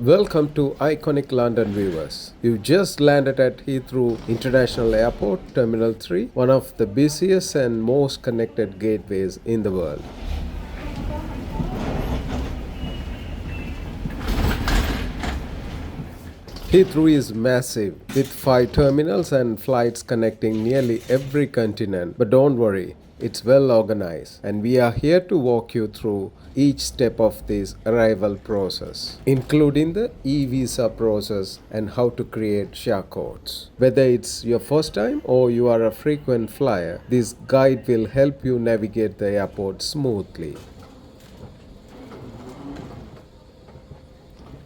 Welcome to Iconic London viewers. We've just landed at Heathrow International Airport, Terminal 3, one of the busiest and most connected gateways in the world. Heathrow is massive, with 5 terminals and flights connecting nearly every continent. But don't worry, it's well organized, and we are here to walk you through each step of this arrival process, including the eVisa process and how to create share codes. Whether it's your first time or you are a frequent flyer, this guide will help you navigate the airport smoothly.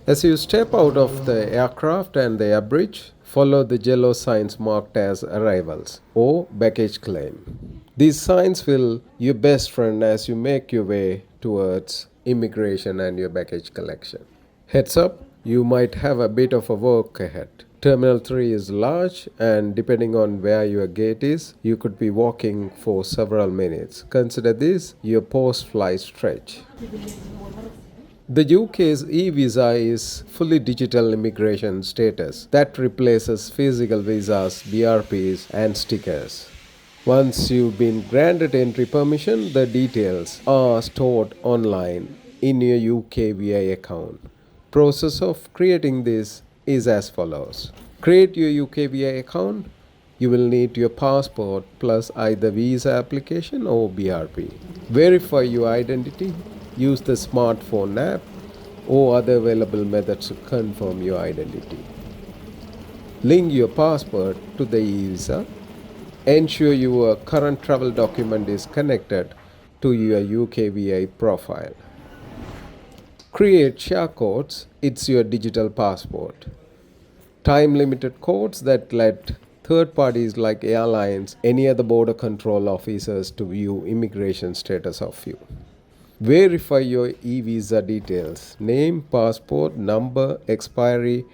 As you step out of the aircraft and the air bridge, follow the yellow signs marked as arrivals or baggage claim. These signs will be your best friend as you make your way towards immigration and your baggage collection. Heads up, you might have a bit of a work ahead. Terminal 3 is large, and depending on where your gate is, you could be walking for several minutes. Consider this your post-flight stretch. The UK's eVisa is fully digital immigration status that replaces physical visas, BRPs, and stickers. Once you've been granted entry permission, the details are stored online in your UKVI account. Process of creating this is as follows. Create your UKVI account. You will need your passport plus either visa application or BRP. Verify your identity. Use the smartphone app or other available methods to confirm your identity. Link your passport to the eVisa. Ensure your current travel document is connected to your UKVI profile. Create share codes. It's your digital passport. Time-limited codes that let third parties like Airlines, any other border control officers to view immigration status of you. Verify your eVisa details, name, passport, number, expiry,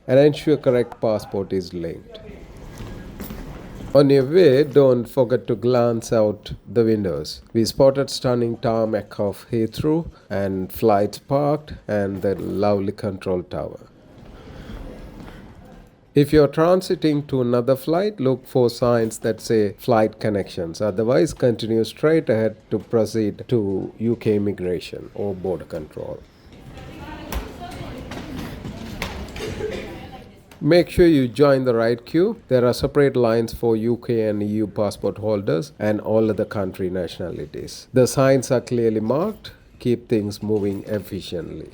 and ensure correct passport is linked. On your way, don't forget to glance out the windows. We spotted stunning tarmac of Heathrow and flights parked and the lovely control tower. If you're transiting to another flight, look for signs that say flight connections. Otherwise, continue straight ahead to proceed to UK immigration or border control. Make sure you join the right queue. There are separate lines for UK and EU passport holders and all other country nationalities. The signs are clearly marked. Keep things moving efficiently.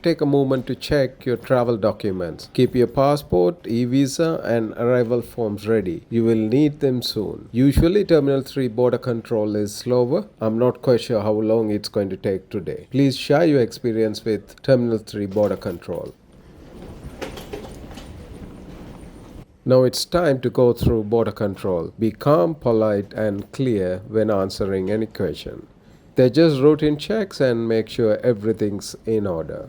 Take a moment to check your travel documents. Keep your passport, eVisa, and arrival forms ready. You will need them soon. Usually, Terminal 3 border control is slower. I'm not quite sure how long it's going to take today. Please share your experience with Terminal 3 border control. Now it's time to go through border control. Be calm, polite, and clear when answering any question. They're just routine checks and make sure everything's in order.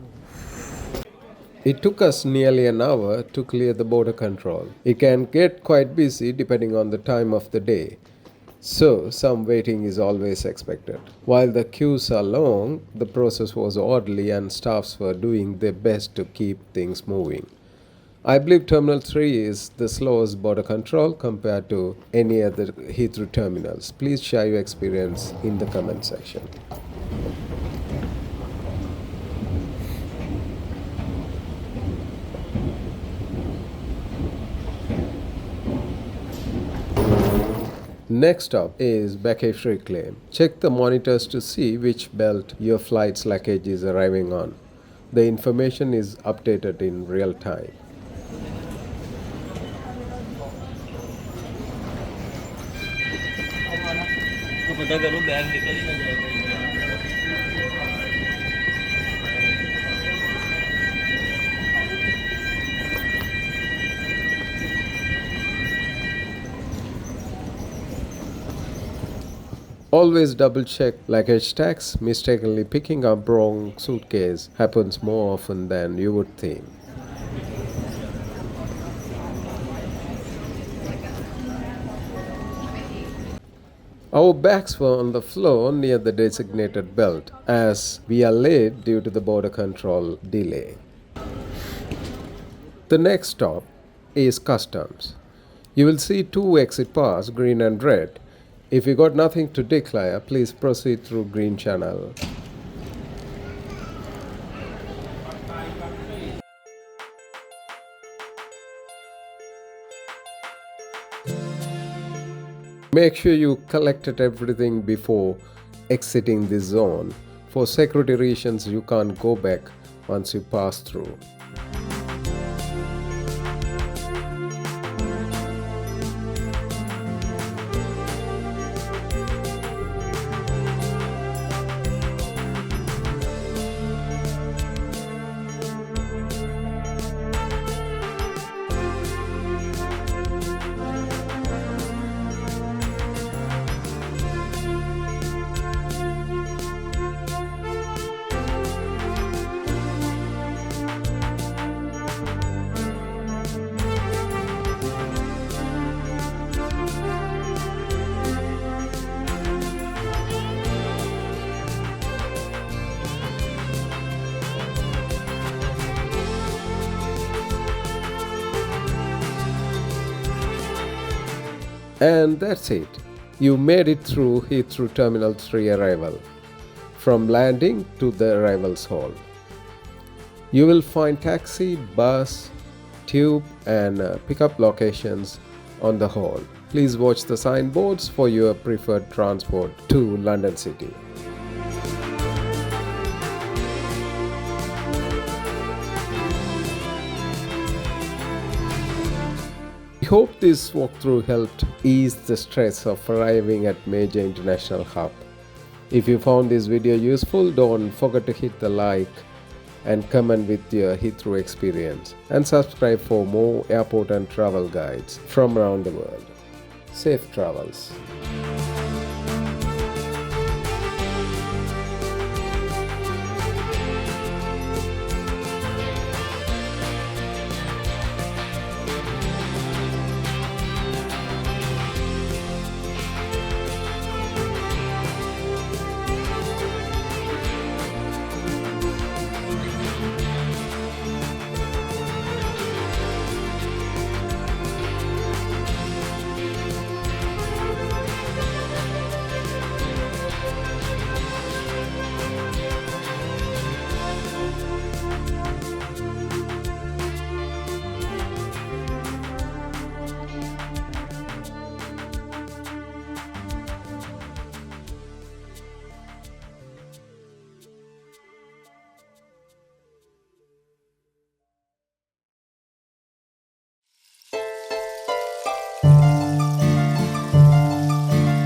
It took us nearly an hour to clear the border control. It can get quite busy depending on the time of the day, so some waiting is always expected. While the queues are long, the process was orderly and staffs were doing their best to keep things moving. I believe Terminal 3 is the slowest border control compared to any other Heathrow terminals. Please share your experience in the comment section. Next up is baggage reclaim. Check the monitors to see which belt your flight's luggage is arriving on. The information is updated in real time. Always double check luggage tags. Mistakenly picking up wrong suitcase happens more often than you would think. Our bags were on the floor near the designated belt as we are late due to the border control delay. The next stop is customs. You will see two exit paths, green and red. If you got nothing to declare, please proceed through green channel. Make sure you collected everything before exiting this zone. For security reasons, you can't go back once you pass through. And that's it. You made it through Heathrow Terminal 3 arrival, from landing to the arrivals hall. You will find taxi, bus, tube and pickup locations on the hall. Please watch the signboards for your preferred transport to London City. I hope this walkthrough helped ease the stress of arriving at major international hub. If you found this video useful, don't forget to hit the like and comment with your Heathrow experience, and subscribe for more airport and travel guides from around the world. Safe travels.